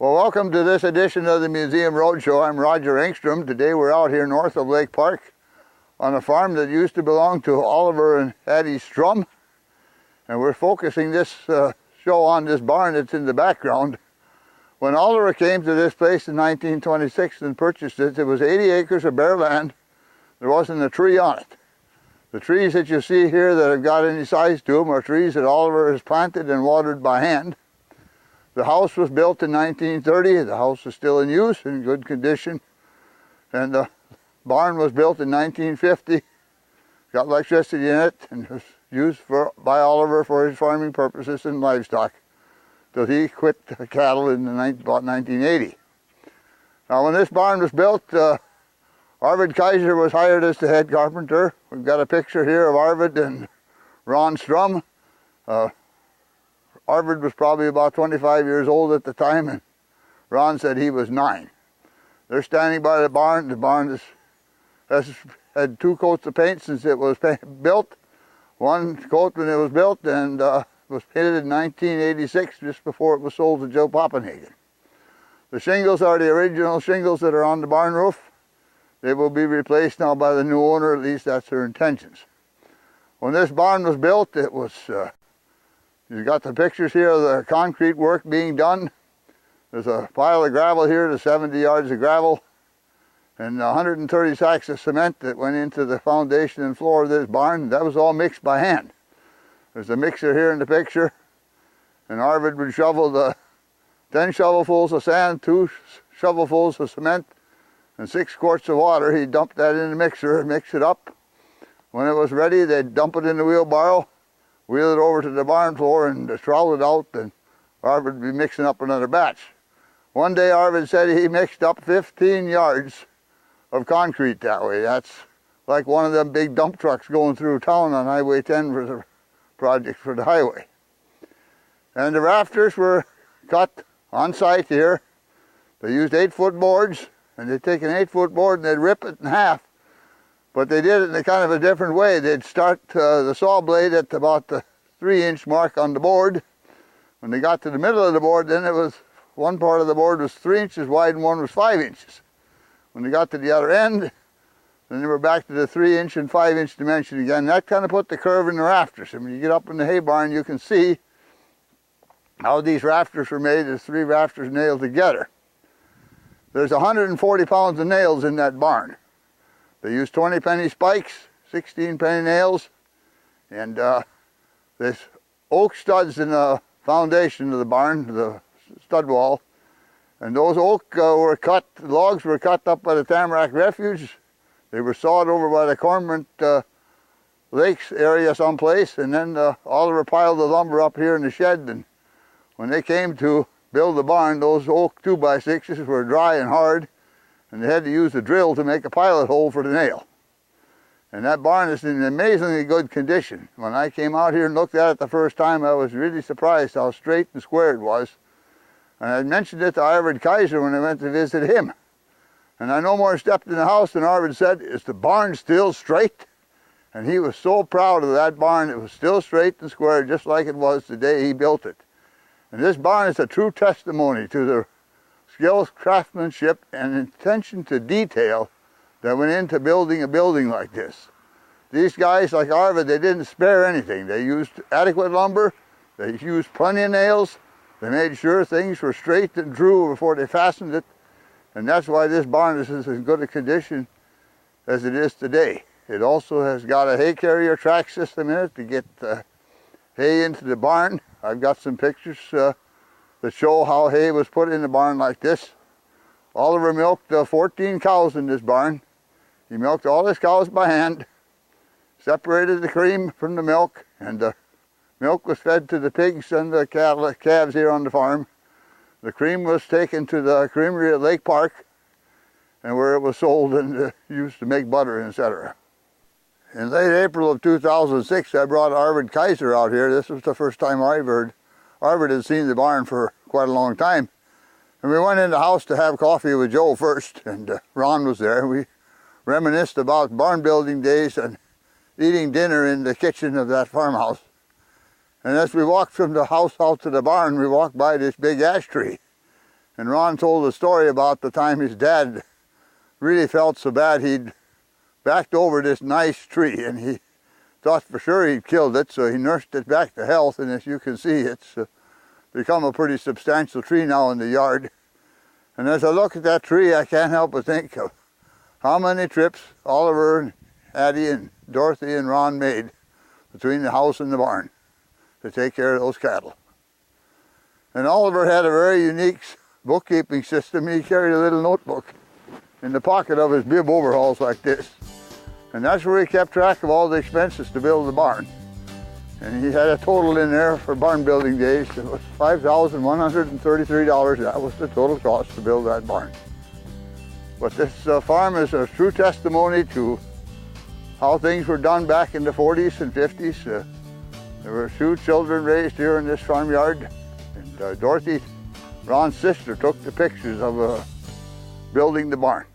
Well, welcome to this edition of the Museum Roadshow. I'm Roger Engstrom. Today we're out here north of Lake Park on a farm that used to belong to Oliver and Addie Strum. And we're focusing this show on this barn that's in the background. When Oliver came to this place in 1926 and purchased it, it was 80 acres of bare land. There wasn't a tree on it. The trees that you see here that have got any size to them are trees that Oliver has planted and watered by hand. The house was built in 1930. The house is still in use, in good condition. And the barn was built in 1950. Got electricity in it and was used by Oliver for his farming purposes and livestock till he quit the cattle in about 1980. Now, when this barn was built, Arvid Kaiser was hired as the head carpenter. We've got a picture here of Arvid and Ron Strum. Arvid was probably about 25 years old at the time, and Ron said he was 9. They're standing by the barn. The barn has had 2 coats of paint since it was built. One coat when it was built and was painted in 1986, just before it was sold to Joe Poppenhagen. The shingles are the original shingles that are on the barn roof. They will be replaced now by the new owner, at least that's their intentions. When this barn was built, it was you got the pictures here of the concrete work being done. There's a pile of gravel here, the 70 yards of gravel, and 130 sacks of cement that went into the foundation and floor of this barn. That was all mixed by hand. There's a mixer here in the picture, and Arvid would shovel the 10 shovelfuls of sand, 2 shovelfuls of cement, and 6 quarts of water. He'd dump that in the mixer and mix it up. When it was ready, they'd dump it in the wheelbarrow, wheel it over to the barn floor and trowel it out, and Arvid would be mixing up another batch. One day Arvid said he mixed up 15 yards of concrete that way. That's like one of them big dump trucks going through town on Highway 10 for the project for the highway. And the rafters were cut on site here. They used 8-foot boards, and they'd take an 8-foot board and they'd rip it in half. But they did it in a kind of a different way. They'd start the saw blade at about the 3-inch mark on the board. When they got to the middle of the board, then it was one part of the board was 3 inches wide and one was 5 inches. When they got to the other end, then they were back to the 3-inch and 5-inch dimension again. That kind of put the curve in the rafters. And when you get up in the hay barn, you can see how these rafters were made. There's 3 rafters nailed together. There's 140 pounds of nails in that barn. They used 20-penny spikes, 16-penny nails, and there's oak studs in the foundation of the barn, the stud wall. And those oak logs were cut up by the Tamarack Refuge. They were sawed over by the Cormorant Lakes area someplace, and then Oliver piled the lumber up here in the shed. And when they came to build the barn, those oak 2x6s were dry and hard, and they had to use a drill to make a pilot hole for the nail. And that barn is in amazingly good condition. When I came out here and looked at it the first time, I was really surprised how straight and square it was. And I mentioned it to Arvid Kaiser when I went to visit him. And I no more stepped in the house than Arvid said, "Is the barn still straight?" And he was so proud of that barn. It was still straight and square, just like it was the day he built it. And this barn is a true testimony to the skill, craftsmanship, and attention to detail that went into building a building like this. These guys, like Arvid, they didn't spare anything. They used adequate lumber, they used plenty of nails, they made sure things were straight and true before they fastened it, and that's why this barn is as good a condition as it is today. It also has got a hay carrier track system in it to get hay into the barn. I've got some pictures that show how hay was put in the barn like this. Oliver milked 14 cows in this barn. He milked all his cows by hand, separated the cream from the milk, and the milk was fed to the pigs and the calves here on the farm. The cream was taken to the creamery at Lake Park, and where it was sold and used to make butter, etc. In late April of 2006, I brought Arvid Kaiser out here. This was the first time I've heard. Arvid had seen the barn for quite a long time. And we went in the house to have coffee with Joe first, and Ron was there. We reminisced about barn building days and eating dinner in the kitchen of that farmhouse. And as we walked from the house out to the barn, we walked by this big ash tree. And Ron told a story about the time his dad really felt so bad he'd backed over this nice tree, and he thought for sure he'd killed it, so he nursed it back to health, and as you can see, it's become a pretty substantial tree now in the yard. And as I look at that tree, I can't help but think of how many trips Oliver and Addie and Dorothy and Ron made between the house and the barn to take care of those cattle. And Oliver had a very unique bookkeeping system. He carried a little notebook in the pocket of his bib overalls like this. And that's where he kept track of all the expenses to build the barn. And he had a total in there for barn building days. It was $5,133. That was the total cost to build that barn. But this farm is a true testimony to how things were done back in the 40s and 50s. There were 2 children raised here in this farmyard. And Dorothy, Ron's sister, took the pictures of building the barn.